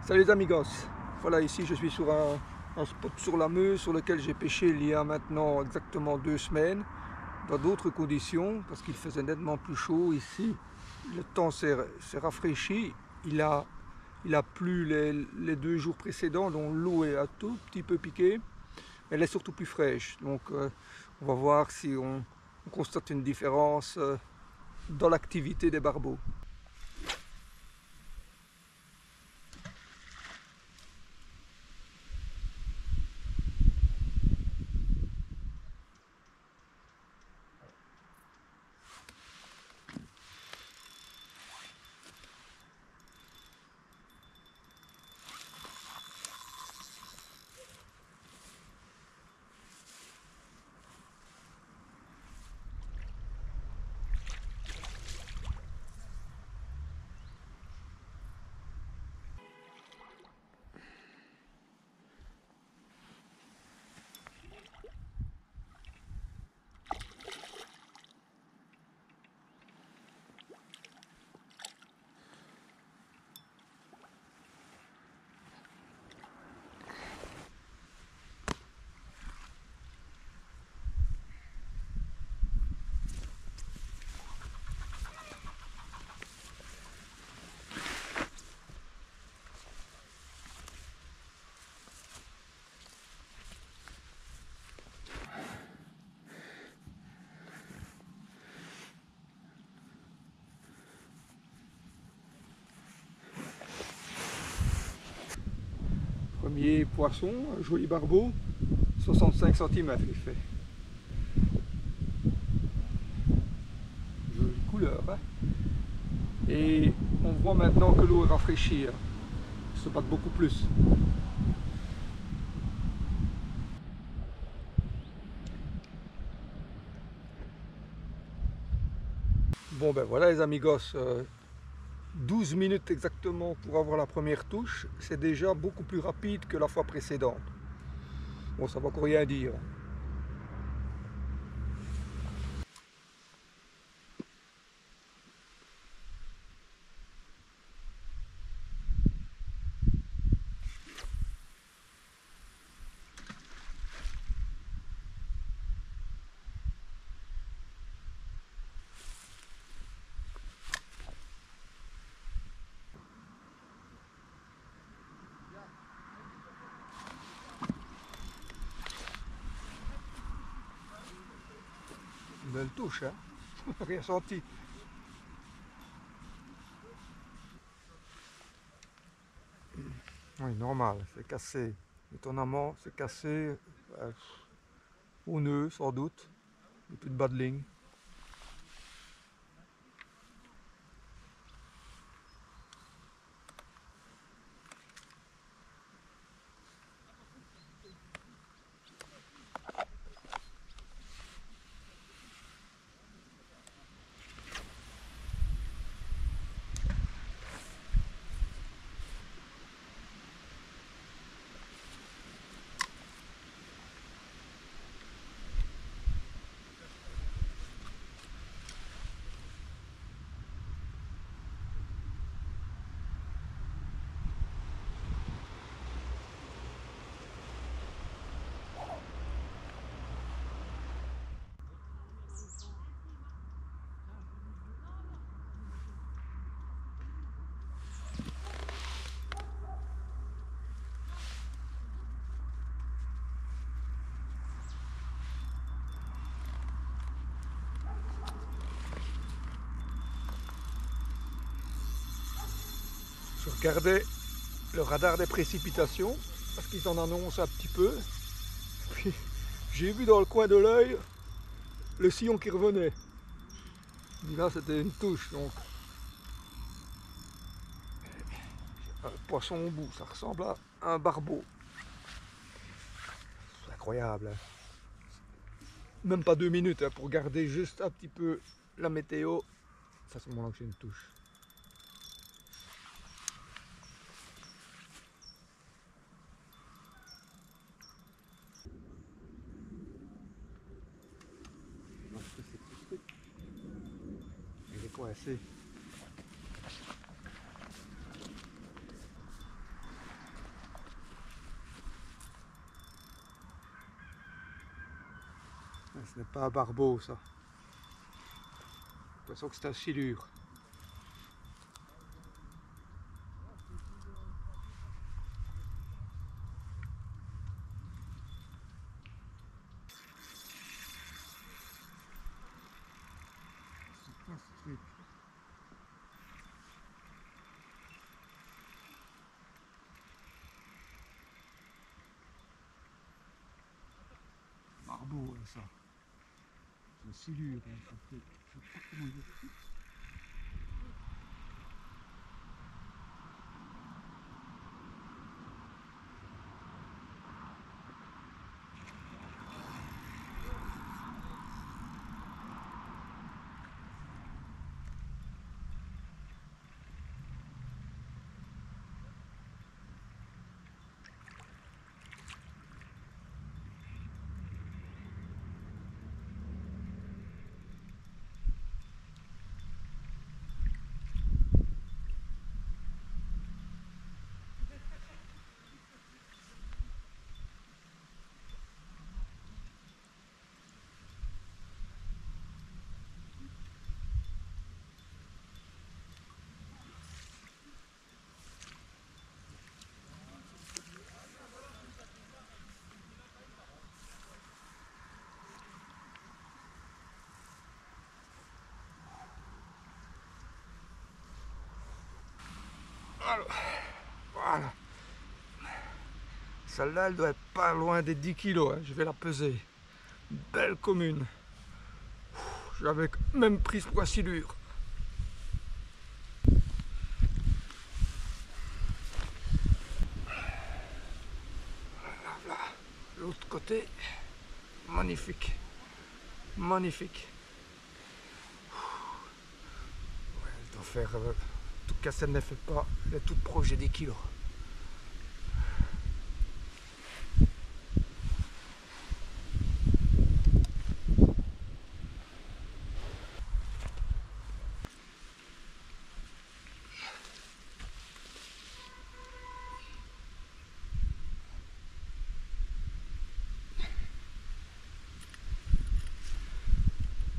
Salut les amigos, voilà ici je suis sur un spot sur la Meuse sur lequel j'ai pêché il y a maintenant exactement 2 semaines dans d'autres conditions parce qu'il faisait nettement plus chaud ici. Le temps s'est rafraîchi, il a plu les 2 jours précédents donc l'eau est un tout petit peu piquée, mais elle est surtout plus fraîche donc on va voir si on constate une différence dans l'activité des barbeaux. Premier poisson, un joli barbeau, 65 cm il fait. Jolie couleur. Hein. Et on voit maintenant que l'eau est rafraîchie. Hein. Il se bat beaucoup plus. Bon ben voilà les amigos, 12 minutes exactement pour avoir la première touche. C'est déjà beaucoup plus rapide que la fois précédente. Bon, ça va encore rien dire. Une belle touche, hein. Rien senti. Oui, normal, c'est cassé. Étonnamment, c'est cassé au nœud, sans doute. Il n'y a plus de bas de ligne. Je regardais le radar des précipitations parce qu'ils en annoncent un petit peu. Puis j'ai vu dans le coin de l'œil le sillon qui revenait. Et là c'était une touche donc. Un poisson au bout, ça ressemble à un barbeau. C'est incroyable. Hein. Même pas 2 minutes hein, pour garder juste un petit peu la météo. Ça c'est le moment que j'ai une touche. Il est coincé. Ce n'est pas un barbeau, ça. J'ai l'impression que c'est un silure. Barbeau, ça. C'est un silure. Je sais pas comment dire. Alors, voilà. Celle-là, elle doit être pas loin des 10 kilos. Hein. Je vais la peser. Belle commune. Je l'avais même prise pour un silure. Voilà. L'autre côté, magnifique. Magnifique. Ouais, elle doit faire... en tout cas, ça ne fait pas. Elle est toute proche des 10 kilos.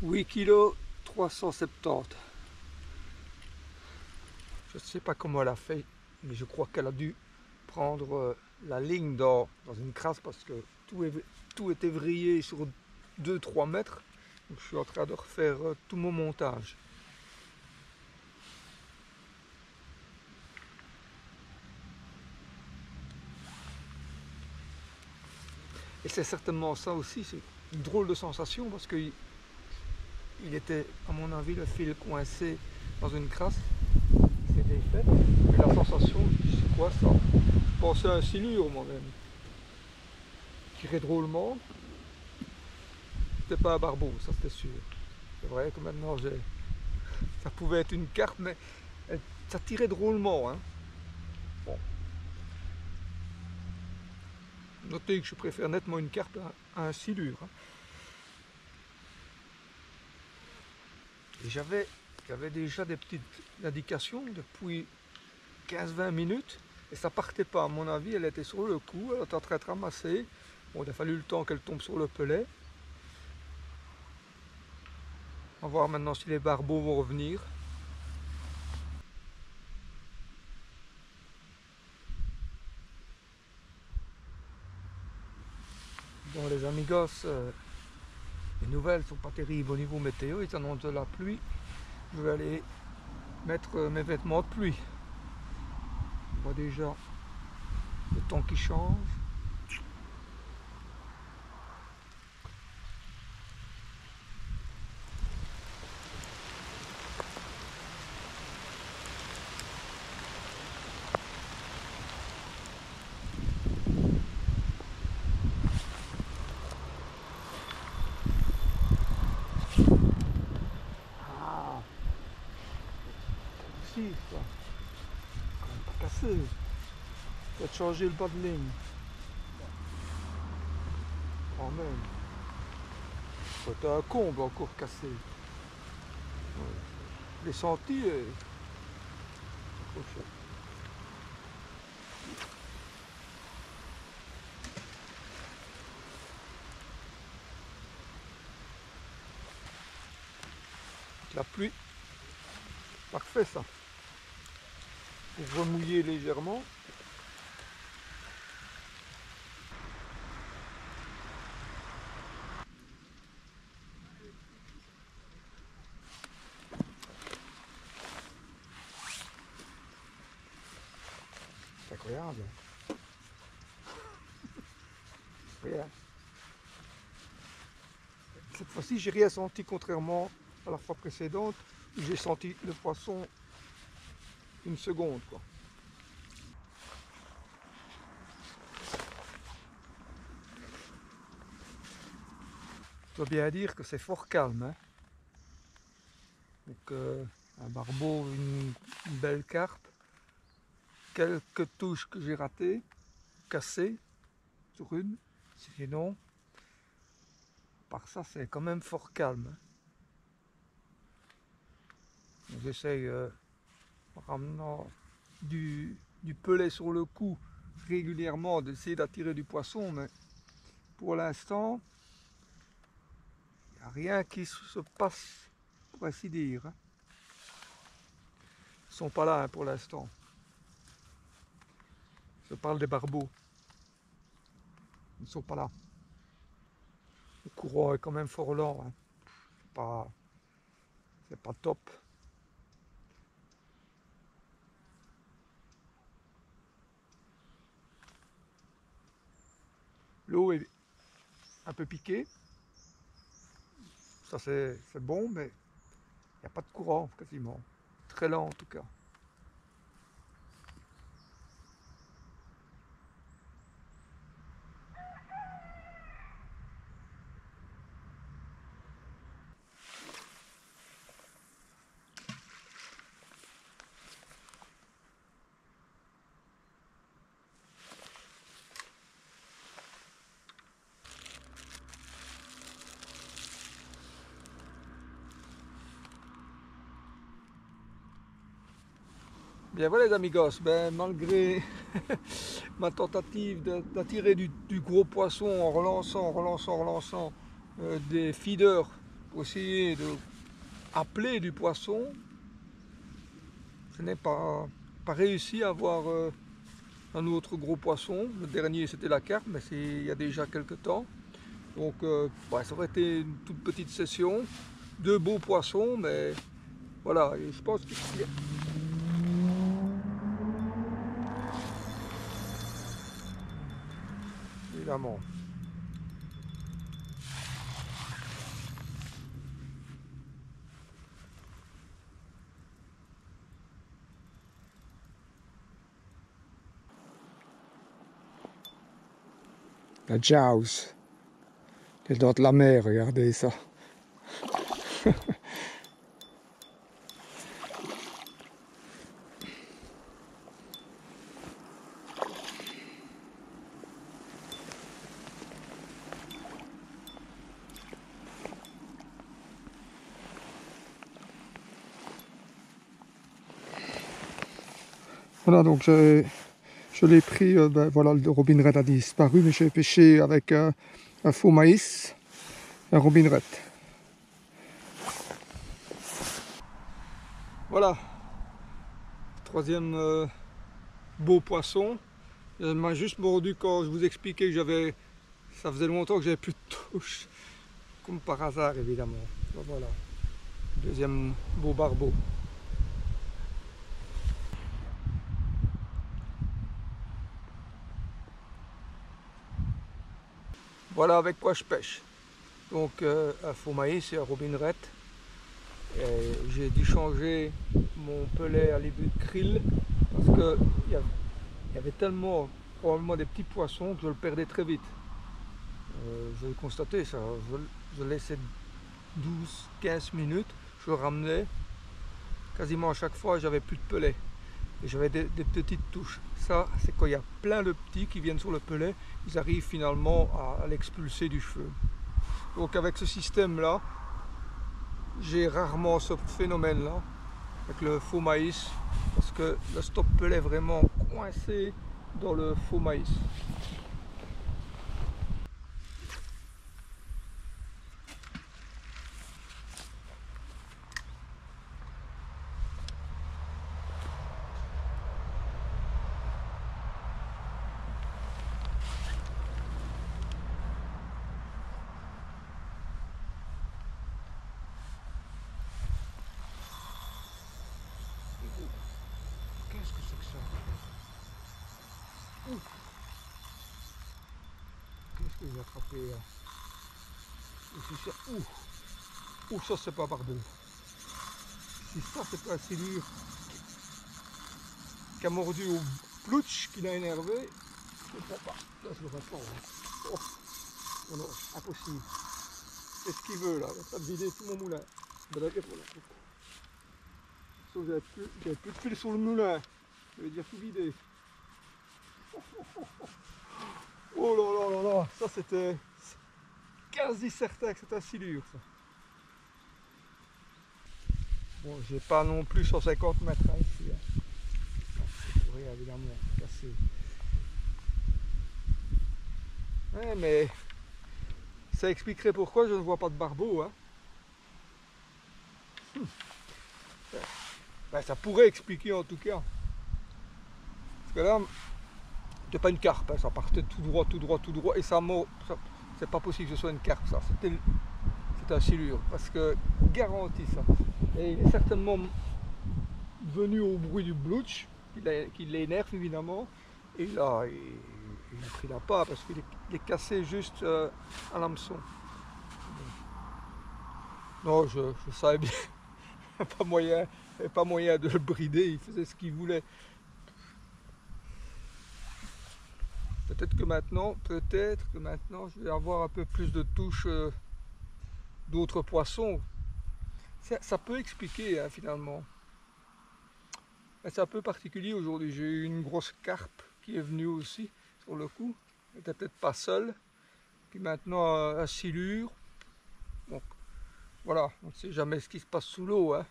Huit kilos 370. Je ne sais pas comment elle a fait, mais je crois qu'elle a dû prendre la ligne dans une crasse parce que tout était vrillé sur 2-3 mètres. Donc je suis en train de refaire tout mon montage. Et c'est certainement ça aussi, c'est une drôle de sensation parce qu'il était, à mon avis, le fil coincé dans une crasse. Il s'est défait. Et la sensation, c'est quoi ça? Je pensais à un silure moi-même. Tirait drôlement. C'était pas un barbeau, ça c'était sûr. C'est vrai que maintenant ça pouvait être une carpe, mais ça tirait drôlement. Hein. Bon. Notez que je préfère nettement une carpe à un silure. Hein. Et j'avais déjà des petites indications depuis 15-20 minutes et ça partait pas. À mon avis, elle était sur le coup, elle était en train de ramasser. Bon, il a fallu le temps qu'elle tombe sur le pelet. On va voir maintenant si les barbeaux vont revenir. Bon, les amigos, les nouvelles sont pas terribles au niveau météo, ils annoncent de la pluie. Je vais aller mettre mes vêtements de pluie. On voit déjà le temps qui change. Ah, si, ça. Quand même pas cassé. Il faut changer le bas de ligne. Quand même. C'est un comble encore cassé. Ouais. Je l'ai senti. la pluie. Parfait ça. Pour remouiller légèrement. C'est incroyable. Rien. Cette fois-ci, j'ai rien senti contrairement à la fois précédente où j'ai senti le poisson une seconde, quoi. Je dois bien dire que c'est fort calme, hein. Donc un barbeau, une belle carpe, quelques touches que j'ai ratées, cassées sur une, sinon, par ça c'est quand même fort calme, hein. J'essaye en ramenant du pelet sur le cou régulièrement d'essayer d'attirer du poisson, mais pour l'instant il n'y a rien qui se passe, pour ainsi dire, hein. Ils ne sont pas là, hein, pour l'instant. Je parle des barbeaux. Ils ne sont pas là. Le courant est quand même fort lent, hein. C'est pas top. L'eau est un peu piquée. Ça c'est bon, mais il n'y a pas de courant quasiment. Très lent en tout cas. Bien voilà les amigos, malgré ma tentative d'attirer du gros poisson en relançant des feeders pour essayer d'appeler du poisson, je n'ai pas réussi à avoir un autre gros poisson. Le dernier c'était la carpe, mais c'est il y a déjà quelques temps. Donc ça aurait été une toute petite session, 2 beaux poissons, mais voilà, et je pense que évidemment. La Jaws. Les dents de la mer, regardez ça. Voilà, donc je l'ai pris, voilà, le robin red a disparu, mais j'ai pêché avec un faux maïs, un robin red. Voilà, troisième beau poisson. Il m'a juste mordu quand je vous expliquais que ça faisait longtemps que j'avais plus de touche, comme par hasard évidemment. Voilà, deuxième beau barbeau. Voilà avec quoi je pêche. Donc un faux maïs et un robin red. J'ai dû changer mon pelet à l'ébut de krill parce qu'il y avait tellement probablement des petits poissons que je le perdais très vite. Je l'ai constaté ça, je laissais 12-15 minutes, je le ramenais, quasiment à chaque fois j'avais plus de pelet. Et j'avais des petites touches. Ça, c'est quand il y a plein de petits qui viennent sur le pelet, ils arrivent finalement à l'expulser du cheveu. Donc avec ce système-là, j'ai rarement ce phénomène-là avec le faux maïs, parce que le stop pelet est vraiment coincé dans le faux maïs. Qu'est-ce que j'ai attrapé là? Ouf, ça c'est pas barbeau. Si ça c'est pas un silure qui a mordu au plouch, qui l'a énervé, je ne comprends pas. Là je le réponds. Oh, oh non, impossible. Qu'est-ce qu'il veut là? Il va pas vider tout mon moulin. Sauf que j'avais plus de fil sur le moulin. Je vais dire tout vider. Oh là là là là, ça c'était quasi certain que c'était un silure ça. Bon, j'ai pas non plus 150 mètres hein, ici. Hein. C'est pour rien évidemment, cassé. Ouais, mais ça expliquerait pourquoi je ne vois pas de barbeau. Hein. Ben, ça pourrait expliquer en tout cas. Parce que là, c'était pas une carpe, hein, ça partait tout droit, tout droit, tout droit, et ça mord. C'est pas possible que ce soit une carpe, ça. C'était un silure, parce que garanti ça. Et il est certainement venu au bruit du blouch, qui l'énerve évidemment, et là, il a pris la part parce qu'il est cassé juste à l'hameçon. Non, je savais bien, pas moyen de le brider, il faisait ce qu'il voulait. Peut-être que maintenant, je vais avoir un peu plus de touches d'autres poissons. Ça peut expliquer hein, finalement. C'est un peu particulier aujourd'hui. J'ai eu une grosse carpe qui est venue aussi sur le coup. Elle n'était peut-être pas seule. Puis maintenant un silure. Donc voilà, on ne sait jamais ce qui se passe sous l'eau. Hein.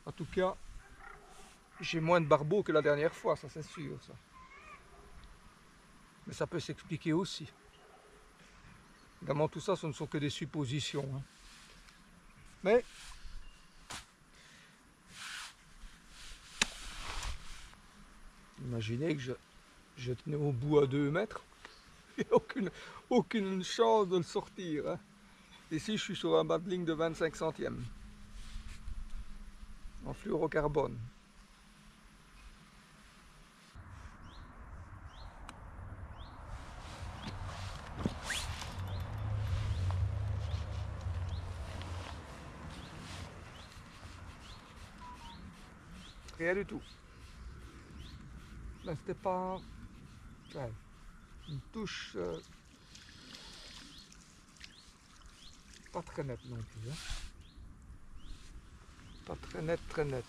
En tout cas, j'ai moins de barbeaux que la dernière fois, ça c'est sûr. Ça. Mais ça peut s'expliquer aussi. Évidemment, tout ça, ce ne sont que des suppositions. Hein. Mais imaginez que je tenais au bout à 2 mètres. Il n'y a aucune chance de le sortir. Hein. Ici, je suis sur un bas de ligne de 25 centièmes. En fluorocarbone. Rien du tout. Là, c'était pas... Ouais, une touche... pas très nette non plus. Hein. Pas très nette, très nette.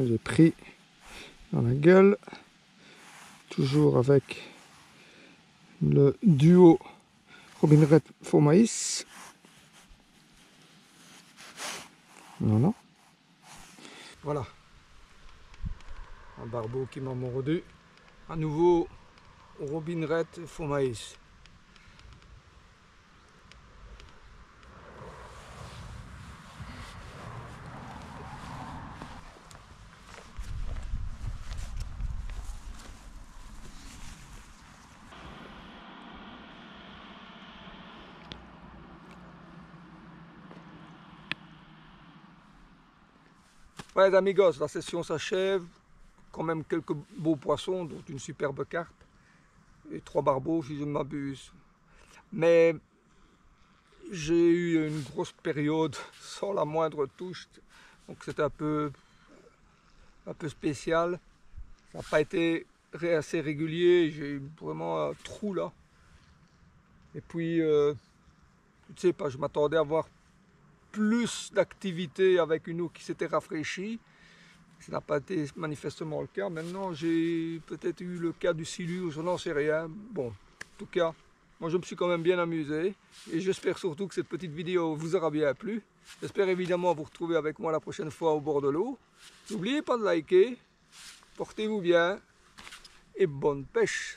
J'ai pris dans la gueule, toujours avec le duo Robin Red Faux Maïs. Voilà. Voilà. Un barbeau qui m'a mordu. À nouveau Robin Red Faux Maïs. Ouais, les amigos, la session s'achève. Quand même quelques beaux poissons, dont une superbe carpe. Et 3 barbeaux si je ne m'abuse. Mais j'ai eu une grosse période sans la moindre touche. Donc c'était un peu spécial. Ça n'a pas été assez régulier. J'ai eu vraiment un trou là. Et puis, tu sais pas, je m'attendais à avoir plus d'activité avec une eau qui s'était rafraîchie. Ça n'a pas été manifestement le cas. Maintenant, j'ai peut-être eu le cas du silure, je n'en sais rien. Bon, en tout cas, moi je me suis quand même bien amusé. Et j'espère surtout que cette petite vidéo vous aura bien plu. J'espère évidemment vous retrouver avec moi la prochaine fois au bord de l'eau. N'oubliez pas de liker. Portez-vous bien et bonne pêche!